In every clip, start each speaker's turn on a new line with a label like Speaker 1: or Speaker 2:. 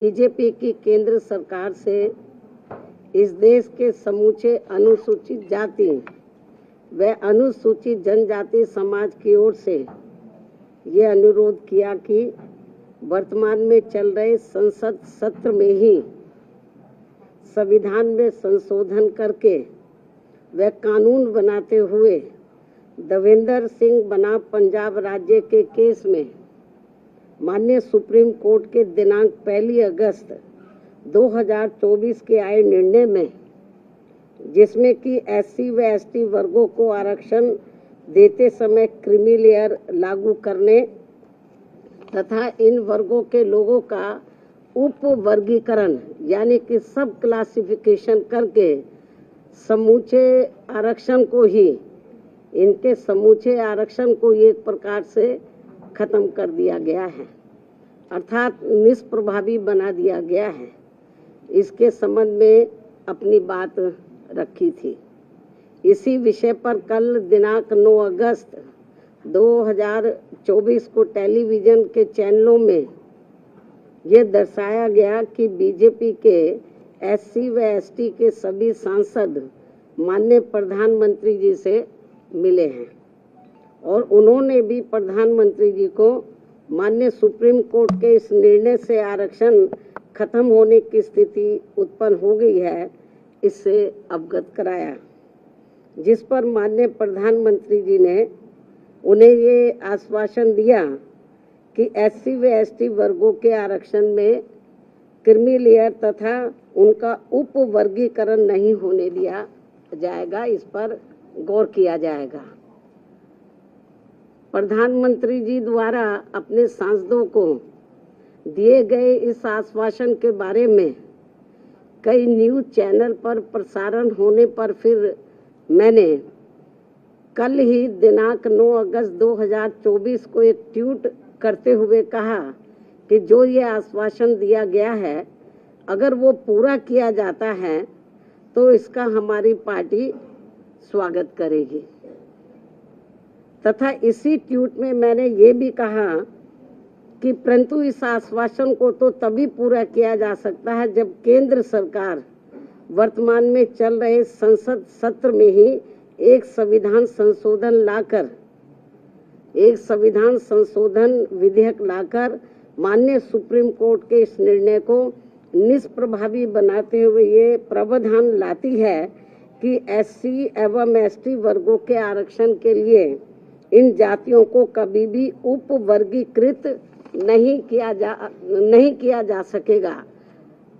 Speaker 1: BJP की केंद्र सरकार से इस देश के समूचे अनुसूचित जाति व अनुसूचित जनजाति समाज की ओर से ये अनुरोध किया कि वर्तमान में चल रहे संसद सत्र में ही संविधान में संशोधन करके व कानून बनाते हुए देवेंद्र सिंह बनाम पंजाब राज्य के केस में माननीय सुप्रीम कोर्ट के दिनांक 1 अगस्त 2024 के आए निर्णय में, जिसमें कि एससी व एसटी वर्गों को आरक्षण देते समय क्रीमी लेयर लागू करने तथा इन वर्गों के लोगों का उप वर्गीकरण यानी कि सब क्लासिफिकेशन करके समूचे आरक्षण को ही इनके समूचे आरक्षण को एक प्रकार से खत्म कर दिया गया है, अर्थात निष्प्रभावी बना दिया गया है। इसके संबंध में अपनी बात रखी थी। इसी विषय पर कल दिनांक 9 अगस्त 2024 को टेलीविजन के चैनलों में ये दर्शाया गया कि बीजेपी के एससी व एसटी के सभी सांसद माननीय प्रधानमंत्री जी से मिले हैं और उन्होंने भी प्रधानमंत्री जी को माननीय सुप्रीम कोर्ट के इस निर्णय से आरक्षण खत्म होने की स्थिति उत्पन्न हो गई है, इससे अवगत कराया, जिस पर माननीय प्रधानमंत्री जी ने उन्हें ये आश्वासन दिया कि एससी व एसटी वर्गों के आरक्षण में क्रीमी लेयर तथा उनका उप वर्गीकरण नहीं होने दिया जाएगा, इस पर गौर किया जाएगा। प्रधानमंत्री जी द्वारा अपने सांसदों को दिए गए इस आश्वासन के बारे में कई न्यूज़ चैनल पर प्रसारण होने पर फिर मैंने कल ही दिनांक 9 अगस्त 2024 को एक ट्वीट करते हुए कहा कि जो ये आश्वासन दिया गया है, अगर वो पूरा किया जाता है तो इसका हमारी पार्टी स्वागत करेगी। तथा इसी ट्वीट में मैंने ये भी कहा कि परंतु इस आश्वासन को तो तभी पूरा किया जा सकता है जब केंद्र सरकार वर्तमान में चल रहे संसद सत्र में ही एक संविधान संशोधन विधेयक लाकर माननीय सुप्रीम कोर्ट के इस निर्णय को निष्प्रभावी बनाते हुए ये प्रावधान लाती है कि एससी एवं एसटी वर्गों के आरक्षण के लिए इन जातियों को कभी भी उप वर्गीकृत नहीं किया जा सकेगा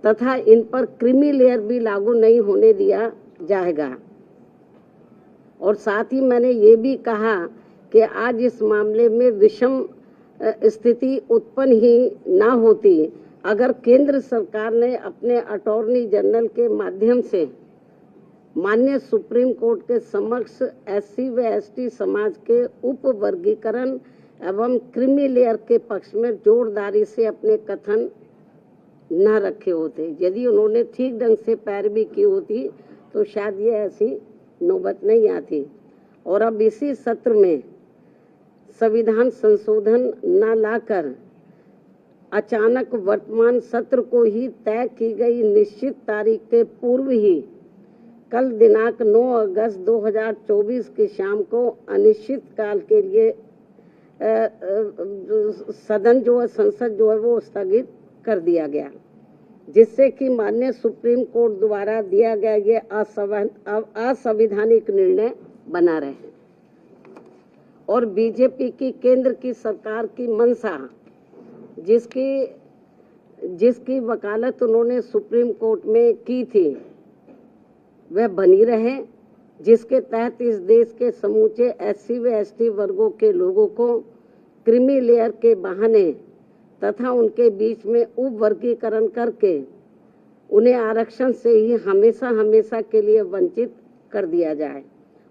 Speaker 1: तथा इन पर क्रीमी लेयर भी लागू नहीं होने दिया जाएगा। और साथ ही मैंने ये भी कहा कि आज इस मामले में विषम स्थिति उत्पन्न ही ना होती अगर केंद्र सरकार ने अपने अटॉर्नी जनरल के माध्यम से माननीय सुप्रीम कोर्ट के समक्ष एससी व एसटी समाज के उप वर्गीकरण एवं क्रीमी लेयर के पक्ष में जोरदारी से अपने कथन न रखे होते। यदि उन्होंने ठीक ढंग से पैरवी की होती तो शायद ये ऐसी नौबत नहीं आती। और अब इसी सत्र में संविधान संशोधन न लाकर अचानक वर्तमान सत्र को ही तय की गई निश्चित तारीख के पूर्व ही कल दिनांक 9 अगस्त 2024 की शाम को अनिश्चित काल के लिए संसद जो है वो स्थगित कर दिया गया, जिससे कि माननीय सुप्रीम कोर्ट द्वारा दिया गया ये असंवैधानिक निर्णय बना रहे। और बीजेपी की केंद्र की सरकार की मंशा, जिसकी वकालत उन्होंने सुप्रीम कोर्ट में की थी, वह बनी रहे, जिसके तहत इस देश के समूचे एससी व एसटी वर्गों के लोगों को क्रीमी लेयर के बहाने तथा उनके बीच में उप वर्गीकरण करके उन्हें आरक्षण से ही हमेशा के लिए वंचित कर दिया जाए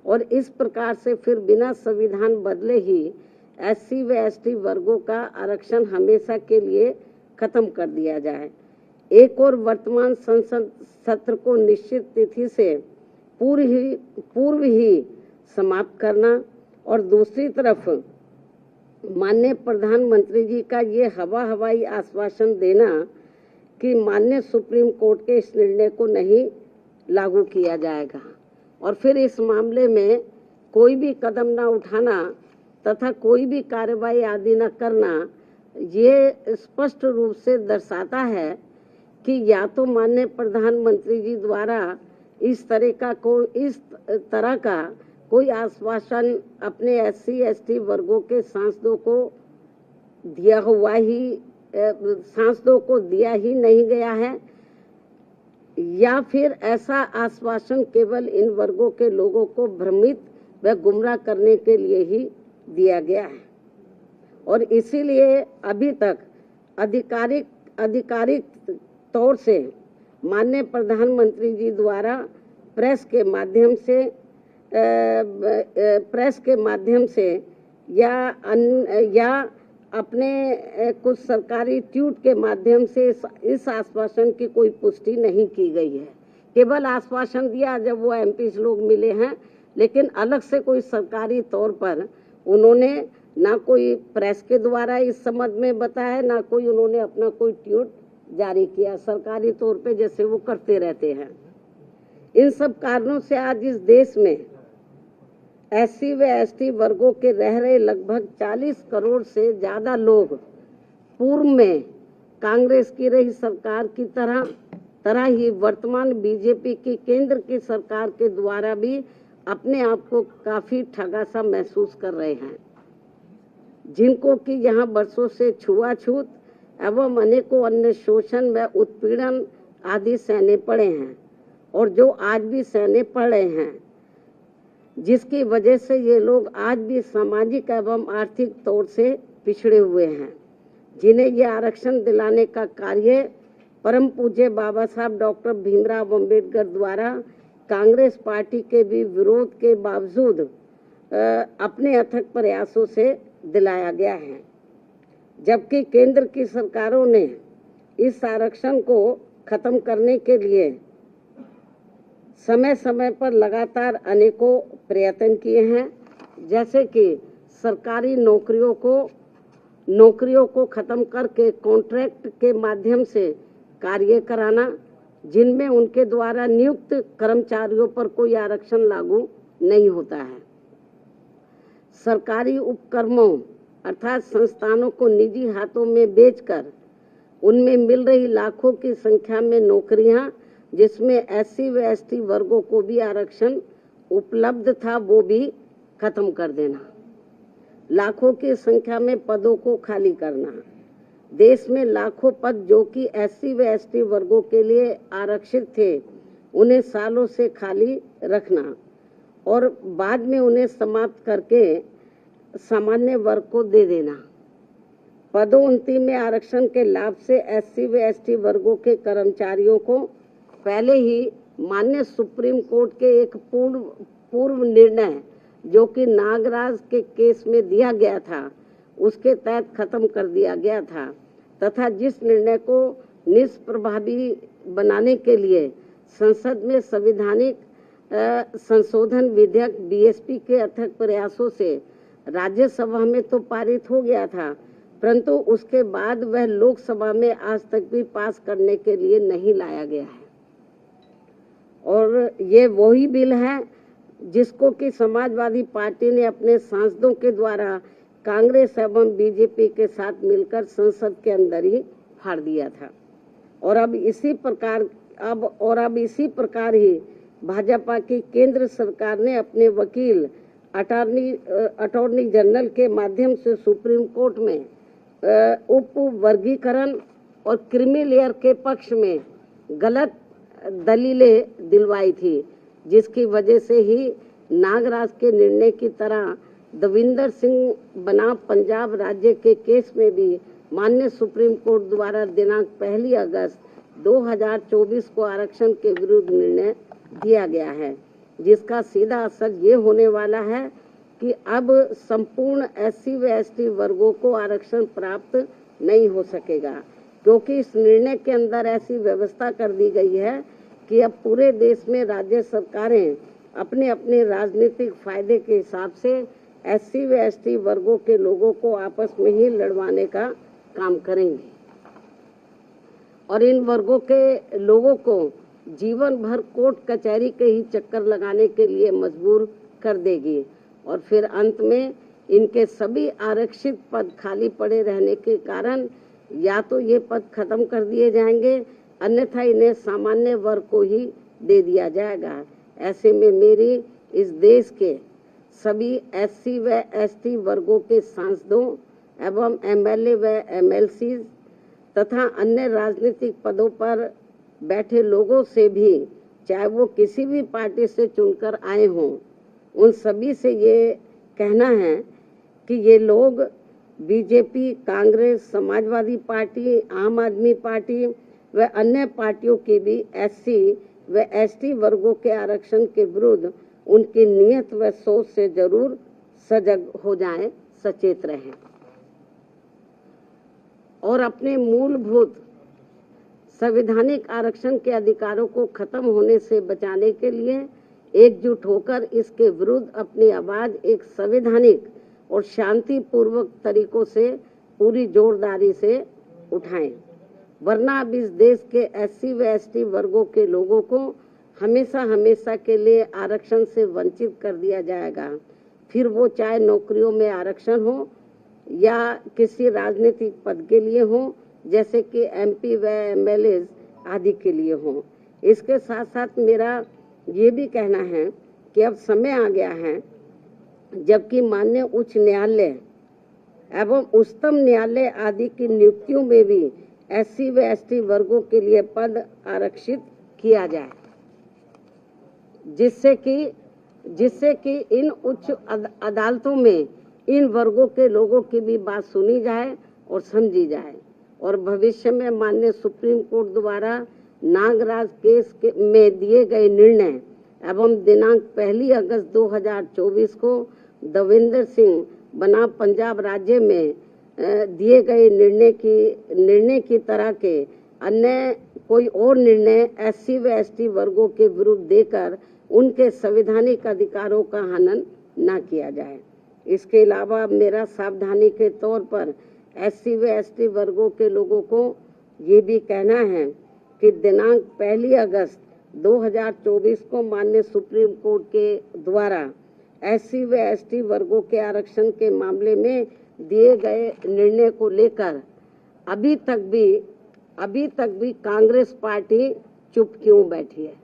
Speaker 1: और इस प्रकार से फिर बिना संविधान बदले ही एससी व एसटी वर्गों का आरक्षण हमेशा के लिए खत्म कर दिया जाए। एक और वर्तमान संसद सत्र को निश्चित तिथि से पूर्व ही समाप्त करना और दूसरी तरफ माननीय प्रधानमंत्री जी का ये हवाई आश्वासन देना कि माननीय सुप्रीम कोर्ट के इस निर्णय को नहीं लागू किया जाएगा और फिर इस मामले में कोई भी कदम न उठाना तथा कोई भी कार्रवाई आदि न करना, ये स्पष्ट रूप से दर्शाता है कि या तो माननीय प्रधानमंत्री जी द्वारा इस तरह का कोई आश्वासन अपने SC ST वर्गों के सांसदों को दिया ही नहीं गया है, या फिर ऐसा आश्वासन केवल इन वर्गों के लोगों को भ्रमित व गुमराह करने के लिए ही दिया गया है। और इसीलिए अभी तक आधिकारिक तौर से माननीय प्रधानमंत्री जी द्वारा प्रेस के माध्यम से या अपने कुछ सरकारी ट्वीट के माध्यम से इस आश्वासन की कोई पुष्टि नहीं की गई है। केवल आश्वासन दिया जब वो MPs लोग मिले हैं, लेकिन अलग से कोई सरकारी तौर पर उन्होंने ना कोई प्रेस के द्वारा इस संबंध में बताया, ना कोई उन्होंने अपना कोई ट्वीट जारी किया सरकारी तौर पे, जैसे वो करते रहते हैं। इन सब कारणों से आज इस देश में SC व ST वर्गों के रह रहे लगभग 40 करोड़ से ज़्यादा लोग पूर्व में कांग्रेस की रही सरकार की तरह ही वर्तमान BJP की केंद्र की सरकार के द्वारा भी अपने आप को काफ़ी ठगा सा महसूस कर रहे हैं, जिनको कि यहाँ बरसों से छुआछूत एवं अनेकों अन्य शोषण व उत्पीड़न आदि सहने पड़े हैं और जो आज भी सहने पड़ रहे हैं, जिसकी वजह से ये लोग आज भी सामाजिक एवं आर्थिक तौर से पिछड़े हुए हैं, जिन्हें ये आरक्षण दिलाने का कार्य परम पूज्य बाबा साहब डॉक्टर भीमराव अंबेडकर द्वारा कांग्रेस पार्टी के भी विरोध के बावजूद अपने अथक प्रयासों से दिलाया गया है। जबकि केंद्र की सरकारों ने इस आरक्षण को खत्म करने के लिए समय समय पर लगातार अनेकों प्रयत्न किए हैं, जैसे कि सरकारी नौकरियों को खत्म करके कॉन्ट्रैक्ट के माध्यम से कार्य कराना, जिनमें उनके द्वारा नियुक्त कर्मचारियों पर कोई आरक्षण लागू नहीं होता है। सरकारी उपक्रमों अर्थात संस्थानों को निजी हाथों में बेचकर उनमें मिल रही लाखों की संख्या में नौकरियां, जिसमें SC व ST वर्गों को भी आरक्षण उपलब्ध था, वो भी खत्म कर देना। लाखों की संख्या में पदों को खाली करना। देश में लाखों पद जो कि SC व ST वर्गों के लिए आरक्षित थे, उन्हें सालों से खाली रखना और बाद में उन्हें समाप्त करके सामान्य वर्ग को दे देना। पदोन्नति में आरक्षण के लाभ से SC व ST वर्गों के कर्मचारियों को पहले ही माननीय सुप्रीम कोर्ट के एक पूर्व निर्णय जो कि नागराज के केस में दिया गया था, उसके तहत खत्म कर दिया गया था तथा जिस निर्णय को निष्प्रभावी बनाने के लिए संसद में संवैधानिक संशोधन विधेयक BSP के अथक प्रयासों से राज्यसभा में तो पारित हो गया था, परंतु उसके बाद वह लोकसभा में आज तक भी पास करने के लिए नहीं लाया गया है। और ये वही बिल है जिसको कि समाजवादी पार्टी ने अपने सांसदों के द्वारा कांग्रेस एवं BJP के साथ मिलकर संसद के अंदर ही फाड़ दिया था। और अब इसी प्रकार ही भाजपा की केंद्र सरकार ने अपने वकील अटॉर्नी जनरल के माध्यम से सुप्रीम कोर्ट में उप वर्गीकरण और क्रीमी लेयर के पक्ष में गलत दलीलें दिलवाई थी, जिसकी वजह से ही नागराज के निर्णय की तरह दविंदर सिंह बनाम पंजाब राज्य के केस में भी माननीय सुप्रीम कोर्ट द्वारा दिनांक 1 अगस्त 2024 को आरक्षण के विरुद्ध निर्णय दिया गया है, जिसका सीधा असर ये होने वाला है कि अब संपूर्ण SC व ST वर्गों को आरक्षण प्राप्त नहीं हो सकेगा, क्योंकि इस निर्णय के अंदर ऐसी व्यवस्था कर दी गई है कि अब पूरे देश में राज्य सरकारें अपने अपने राजनीतिक फायदे के हिसाब से SC व ST वर्गों के लोगों को आपस में ही लड़वाने का काम करेंगे। और इन वर्गों के लोगों को जीवन भर कोर्ट कचहरी के ही चक्कर लगाने के लिए मजबूर कर देगी और फिर अंत में इनके सभी आरक्षित पद खाली पड़े रहने के कारण या तो ये पद खत्म कर दिए जाएंगे, अन्यथा इन्हें सामान्य वर्ग को ही दे दिया जाएगा। ऐसे में मेरी इस देश के सभी एससी व एसटी वर्गों के सांसदों एवं एमएलए व एमएलसी तथा अन्य राजनीतिक पदों पर बैठे लोगों से भी, चाहे वो किसी भी पार्टी से चुनकर आए हों, उन सभी से ये कहना है कि ये लोग बीजेपी, कांग्रेस, समाजवादी पार्टी, आम आदमी पार्टी व अन्य पार्टियों की भी एससी व एसटी वर्गों के आरक्षण के विरुद्ध उनकी नीयत व सोच से जरूर सजग हो जाएं, सचेत रहें और अपने मूलभूत संवैधानिक आरक्षण के अधिकारों को खत्म होने से बचाने के लिए एकजुट होकर इसके विरुद्ध अपनी आवाज एक संवैधानिक और शांतिपूर्वक तरीकों से पूरी जोरदारी से उठाएं, वरना अब इस देश के एससी व एसटी वर्गों के लोगों को हमेशा हमेशा के लिए आरक्षण से वंचित कर दिया जाएगा। फिर वो चाहे नौकरियों में आरक्षण हो या किसी राजनीतिक पद के लिए हो, जैसे कि एमपी व एमएलए आदि के लिए हो। इसके साथ साथ मेरा ये भी कहना है कि अब समय आ गया है जबकि माननीय उच्च न्यायालय एवं उच्चतम न्यायालय आदि की नियुक्तियों में भी एससी व एसटी वर्गों के लिए पद आरक्षित किया जाए, जिससे कि इन उच्च अदालतों में इन वर्गों के लोगों की भी बात सुनी जाए और समझी जाए और भविष्य में माननीय सुप्रीम कोर्ट द्वारा नागराज केस में दिए गए निर्णय एवं दिनांक 1 अगस्त 2024 को देवेंद्र सिंह बनाम पंजाब राज्य में दिए गए निर्णय की तरह के अन्य कोई और निर्णय एससी व एसटी वर्गों के विरुद्ध देकर उनके संवैधानिक अधिकारों का हनन न किया जाए। इसके अलावा मेरा सावधानी के तौर पर एससी व एसटी वर्गों के लोगों को ये भी कहना है कि दिनांक 1 अगस्त 2024 को माननीय सुप्रीम कोर्ट के द्वारा एससी व एसटी वर्गों के आरक्षण के मामले में दिए गए निर्णय को लेकर अभी तक भी कांग्रेस पार्टी चुप क्यों बैठी है?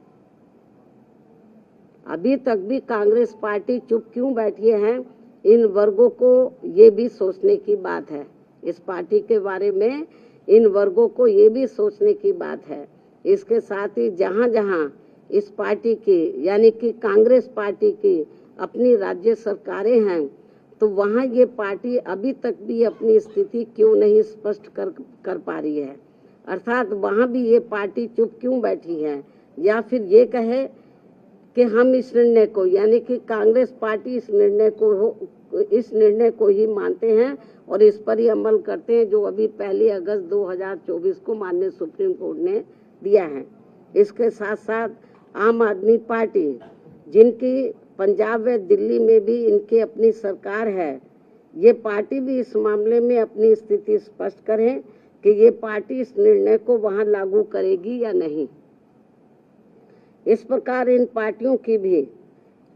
Speaker 1: अभी तक भी कांग्रेस पार्टी चुप क्यों बैठी है? इन वर्गों को ये भी सोचने की बात है। इस पार्टी के बारे में इन वर्गों को ये भी सोचने की बात है। इसके साथ ही जहां जहां इस पार्टी की यानी कि कांग्रेस पार्टी की अपनी राज्य सरकारें हैं, तो वहां ये पार्टी अभी तक भी अपनी स्थिति क्यों नहीं स्पष्ट कर पा रही है? अर्थात वहां भी ये पार्टी चुप क्यों बैठी है? या फिर ये कहे कि हम इस निर्णय को यानी कि कांग्रेस पार्टी इस निर्णय को ही मानते हैं और इस पर ही अमल करते हैं जो अभी 1 अगस्त 2024 को माननीय सुप्रीम कोर्ट ने दिया है। इसके साथ साथ आम आदमी पार्टी, जिनकी पंजाब व दिल्ली में भी इनकी अपनी सरकार है, ये पार्टी भी इस मामले में अपनी स्थिति स्पष्ट करें कि ये पार्टी इस निर्णय को वहां लागू करेगी या नहीं। इस प्रकार इन पार्टियों की भी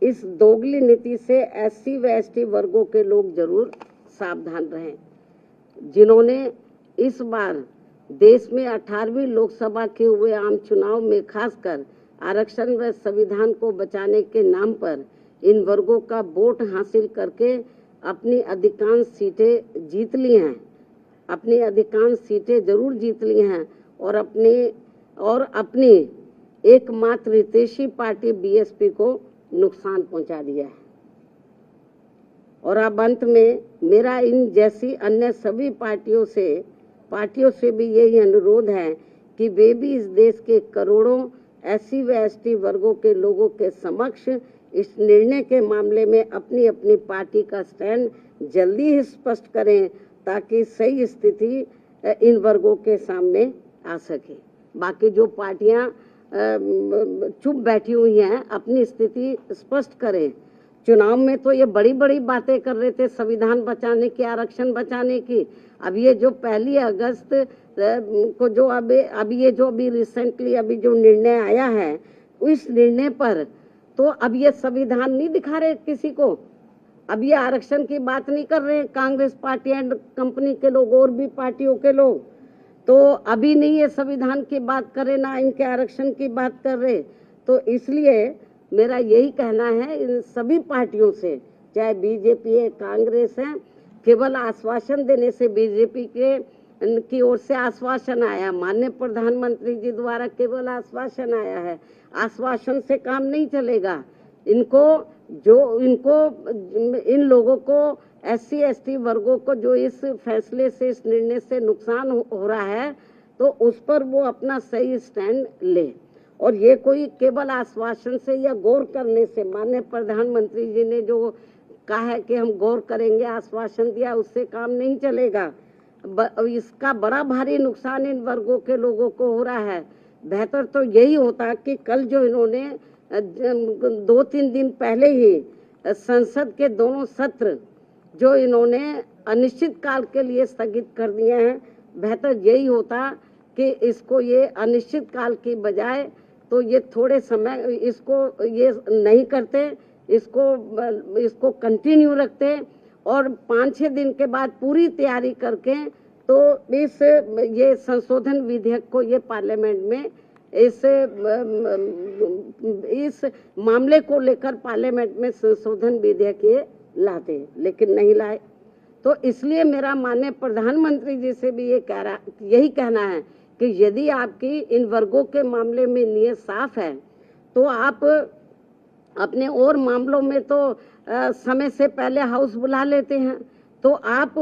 Speaker 1: इस दोगली नीति से एससी व एसटी वर्गों के लोग जरूर सावधान रहें, जिन्होंने इस बार देश में 18वीं लोकसभा के हुए आम चुनाव में खासकर आरक्षण व संविधान को बचाने के नाम पर इन वर्गों का वोट हासिल करके अपनी अधिकांश सीटें जीत ली हैं, अपनी अधिकांश सीटें जरूर जीत ली हैं और अपनी एकमात्र हितैषी पार्टी बीएसपी को नुकसान पहुंचा दिया है। और अब अंत में मेरा इन जैसी अन्य सभी पार्टियों से भी यही अनुरोध है कि वे भी इस देश के करोड़ों एससी व एसटी वर्गों के लोगों के समक्ष इस निर्णय के मामले में अपनी अपनी पार्टी का स्टैंड जल्दी ही स्पष्ट करें, ताकि सही स्थिति इन वर्गों के सामने आ सके। बाकी जो पार्टियां चुप बैठी हुई हैं, अपनी स्थिति स्पष्ट करें। चुनाव में तो ये बड़ी बड़ी बातें कर रहे थे संविधान बचाने की, आरक्षण बचाने की। अब ये जो 1 अगस्त को जो अभी ये जो अभी रिसेंटली अभी जो निर्णय आया है, उस निर्णय पर तो अब ये संविधान नहीं दिखा रहे किसी को। अब ये आरक्षण की बात नहीं कर रहे हैं कांग्रेस पार्टी एंड कंपनी के लोग और भी पार्टियों के लोग, तो अभी नहीं ये संविधान की बात कर रहे, ना इनके आरक्षण की बात कर रहे। तो इसलिए मेरा यही कहना है इन सभी पार्टियों से, चाहे बीजेपी है, कांग्रेस है, केवल आश्वासन देने से, बीजेपी की ओर से आश्वासन आया, माननीय प्रधानमंत्री जी द्वारा केवल आश्वासन आया है, आश्वासन से काम नहीं चलेगा। इन लोगों को SC ST वर्गों को जो इस फैसले से, इस निर्णय से नुकसान हो रहा है, तो उस पर वो अपना सही स्टैंड ले। और ये कोई केवल आश्वासन से या गौर करने से, माननीय प्रधानमंत्री जी ने जो कहा है कि हम गौर करेंगे, आश्वासन दिया, उससे काम नहीं चलेगा। इसका बड़ा भारी नुकसान इन वर्गों के लोगों को हो रहा है। बेहतर तो यही होता कि कल जो इन्होंने 2-3 दिन पहले ही संसद के दोनों सत्र जो इन्होंने अनिश्चित काल के लिए स्थगित कर दिए हैं, बेहतर यही होता कि इसको ये अनिश्चित काल की बजाय तो ये थोड़े समय इसको ये नहीं करते, इसको कंटिन्यू रखते और 5-6 दिन के बाद पूरी तैयारी करके तो ये संशोधन विधेयक को ये पार्लियामेंट में इस मामले को लेकर पार्लियामेंट में संशोधन विधेयक ये लाते, लेकिन नहीं लाए। तो इसलिए मेरा माननीय प्रधानमंत्री जी से भी यही कहना है कि यदि आपकी इन वर्गों के मामले में नियत साफ है, तो आप अपने और मामलों में तो समय से पहले हाउस बुला लेते हैं, तो आप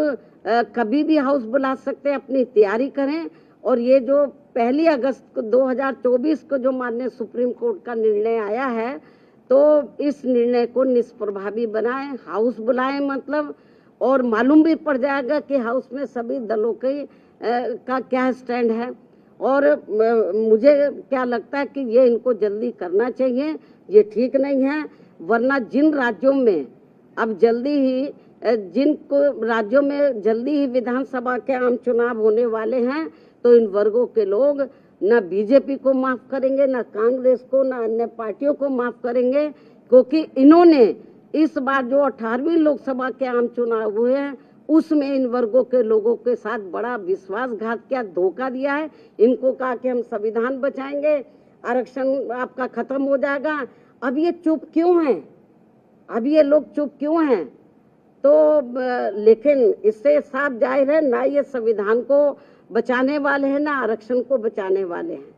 Speaker 1: कभी भी हाउस बुला सकते हैं, अपनी तैयारी करें। और ये जो 1 अगस्त 2024 को जो माननीय सुप्रीम कोर्ट का निर्णय आया है, तो इस निर्णय को निष्प्रभावी बनाएं, हाउस बुलाएं मतलब, और मालूम भी पड़ जाएगा कि हाउस में सभी दलों का क्या स्टैंड है। और मुझे क्या लगता है कि ये इनको जल्दी करना चाहिए, ये ठीक नहीं है। वरना जिन राज्यों में अब राज्यों में जल्दी ही विधानसभा के आम चुनाव होने वाले हैं, तो इन वर्गों के लोग ना बीजेपी को माफ करेंगे, ना कांग्रेस को, ना अन्य पार्टियों को माफ करेंगे, क्योंकि इन्होंने इस बार जो 18वीं लोकसभा के आम चुनाव हुए हैं, उसमें इन वर्गों के लोगों के साथ बड़ा विश्वासघात किया, धोखा दिया है। इनको कहा कि हम संविधान बचाएंगे, आरक्षण आपका खत्म हो जाएगा। अब ये चुप क्यों हैं? अब ये लोग चुप क्यों हैं? तो लेकिन इससे साफ जाहिर है, ना ये संविधान को बचाने वाले हैं, ना आरक्षण को बचाने वाले हैं।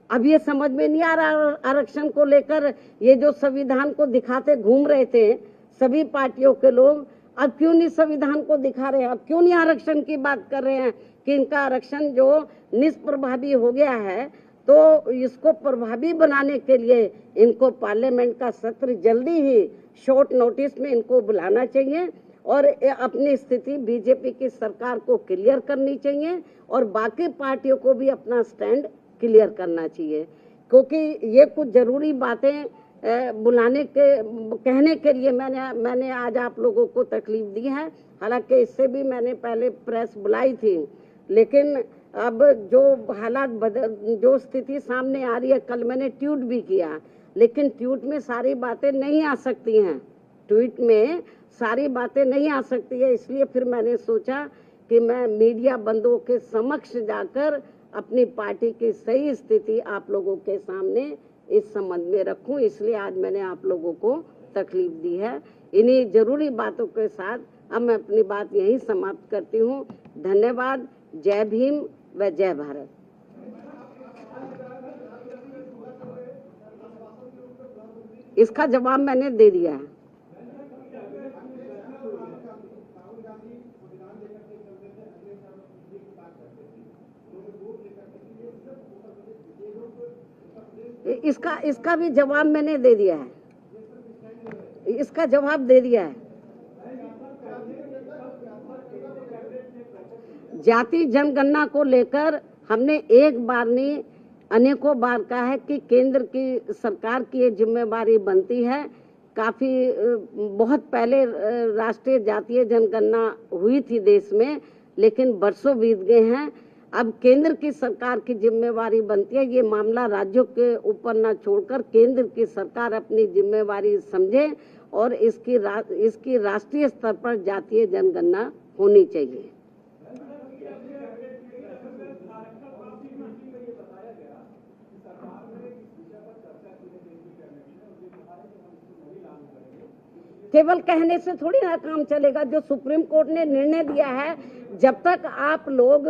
Speaker 1: अब ये समझ में नहीं आ रहा आरक्षण को लेकर, ये जो संविधान को दिखाते घूम रहे थे सभी पार्टियों के लोग, अब क्यों नहीं संविधान को दिखा रहे हैं? अब क्यों नहीं आरक्षण की बात कर रहे हैं कि इनका आरक्षण जो निष्प्रभावी हो गया है, तो इसको प्रभावी बनाने के लिए इनको पार्लियामेंट का सत्र जल्दी ही शॉर्ट नोटिस में इनको बुलाना चाहिए और अपनी स्थिति बीजेपी की सरकार को क्लियर करनी चाहिए और बाकी पार्टियों को भी अपना स्टैंड क्लियर करना चाहिए, क्योंकि ये कुछ जरूरी बातें कहने के लिए मैंने आज आप लोगों को तकलीफ दी है। हालांकि इससे भी मैंने पहले प्रेस बुलाई थी, लेकिन अब जो हालात जो स्थिति सामने आ रही है, कल मैंने ट्वीट भी किया, लेकिन ट्वीट में सारी बातें नहीं आ सकती हैं, ट्वीट में सारी बातें नहीं आ सकती है। इसलिए फिर मैंने सोचा कि मैं मीडिया बंधुओं के समक्ष जाकर अपनी पार्टी की सही स्थिति आप लोगों के सामने इस संबंध में रखूं, इसलिए आज मैंने आप लोगों को तकलीफ दी है। इन्हीं जरूरी बातों के साथ अब मैं अपनी बात यहीं समाप्त करती हूं। धन्यवाद। जय भीम व जय भारत। इसका जवाब मैंने दे दिया है। इसका भी जवाब मैंने दे दिया है, इसका जवाब दे दिया है। जाति जनगणना को लेकर हमने एक बार नहीं अनेकों बार कहा है कि केंद्र की सरकार की ये जिम्मेवारी बनती है। काफी बहुत पहले राष्ट्रीय जातीय जनगणना हुई थी देश में, लेकिन बरसों बीत गए हैं। अब केंद्र की सरकार की जिम्मेवारी बनती है, ये मामला राज्यों के ऊपर ना छोड़कर केंद्र की सरकार अपनी जिम्मेवारी समझे और इसकी राष्ट्रीय स्तर पर जातीय जनगणना होनी चाहिए। केवल कहने से थोड़ी ना काम चलेगा। जो सुप्रीम कोर्ट ने निर्णय दिया है, जब तक आप लोग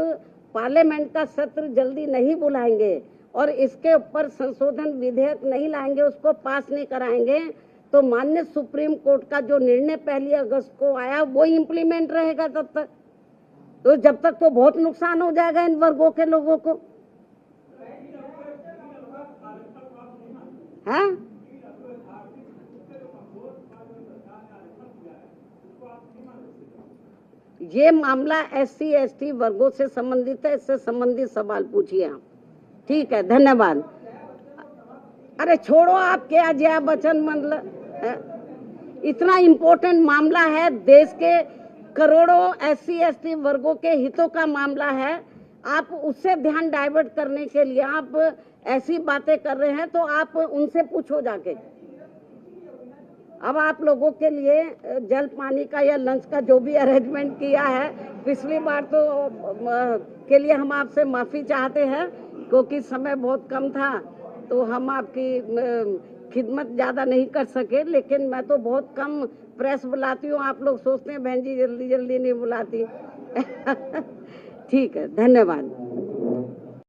Speaker 1: पार्लियामेंट का सत्र जल्दी नहीं बुलाएंगे और इसके ऊपर संशोधन विधेयक नहीं लाएंगे, उसको पास नहीं कराएंगे, तो माननीय सुप्रीम कोर्ट का जो निर्णय 1 अगस्त को आया वो इम्प्लीमेंट रहेगा तब तक। तो जब तक तो बहुत नुकसान हो जाएगा इन वर्गों के लोगों को। हाँ, ये मामला SC ST वर्गों से संबंधित है, इससे संबंधित सवाल पूछिए आप। ठीक है, धन्यवाद। अरे छोड़ो, आप क्या जया बच्चन, मतलब इतना इम्पोर्टेंट मामला है, देश के करोड़ों SC ST वर्गों के हितों का मामला है। आप उससे ध्यान डाइवर्ट करने के लिए आप ऐसी बातें कर रहे हैं, तो आप उनसे पूछो जाके। अब आप लोगों के लिए जल पानी का या लंच का जो भी अरेंजमेंट किया है, पिछली बार तो के लिए हम आपसे माफी चाहते हैं, क्योंकि समय बहुत कम था, तो हम आपकी खिदमत ज्यादा नहीं कर सके। लेकिन मैं तो बहुत कम प्रेस बुलाती हूँ, आप लोग सोचते हैं बहन जी जल्दी जल्दी नहीं बुलाती। ठीक है, धन्यवाद।